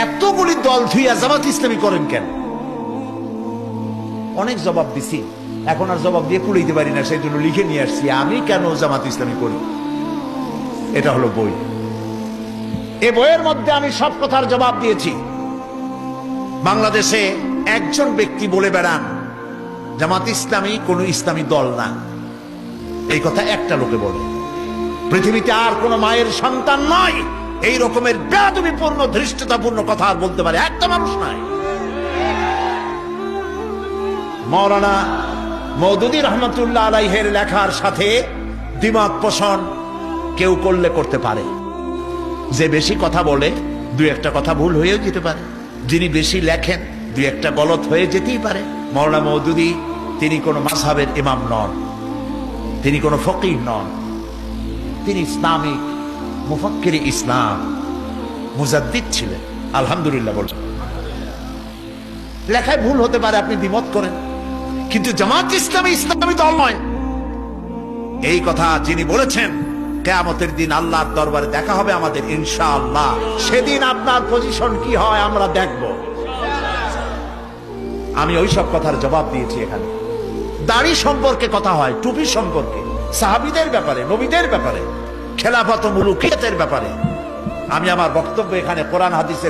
এতগুলি দল ধুইয়া জামাত ইসলামী করেন কেন? অনেক জবাব দিছি, এখন আর জবাব দিয়ে কুড়াইতে পারি না, সেই জন্য লিখে নিয়ে আসছি আমি কেন জামাত ইসলামী করি। এটা হলো বই। এই বইয়ের মধ্যে আমি সব কথার জবাব দিয়েছি। বাংলাদেশে একজন ব্যক্তি বলে বেড়ান জামাত ইসলামী কোন ইসলামী দল না, এই কথা একটা লোকে বলে। পৃথিবীতে আর কোন মায়ের সন্তান নয় এই রকমের বেয়াদবিপূর্ণ ধৃষ্টতাপূর্ণ কথা আর বলতে পারে একটা মানুষ নাই। মাওলানা মওদুদী রহমাতুল্লাহ আলাইহির লেখার সাথে দ্বিমত পোষণ কেউ করলে করতে পারে। যে বেশি কথা বলে দুই একটা কথা ভুল হয়েও যেতে পারে, যিনি বেশি লেখেন দুই একটা গলত হয়ে যেতেই পারে। মাওলানা মওদুদী তিনি কোন মাযহাবের ইমাম নন, তিনি কোন ফকিহ নন, তিনি ইসলামিক মুফাক্কির ইসলাম মুজাদ্দিদ ছিলেন। আলহামদুলিল্লাহ বলেন। লেখায় ভুল হতে পারে, আপনি দ্বিমত করেন, কিন্তু জামাত ইসলামী ইসলামী দল নয় এই কথা যিনি বলেছেন, কিয়ামতের দিন আল্লাহর দরবারে দেখা হবে আমাদের ইনশাআল্লাহ। সেদিন আপনার পজিশন কি হয় আমরা দেখব। আমি ওই সব কথার জবাব দিয়েছি। এখানে দাড়ি সম্পর্কে কথা হয়, টুপি সম্পর্কে, সাহাবীদের ব্যাপারে, নবীদের ব্যাপারে, খেলাফত ও মুলুকিয়তের ব্যাপারে। আমি আমার বক্তব্য এখানে কোরআন হাদিসের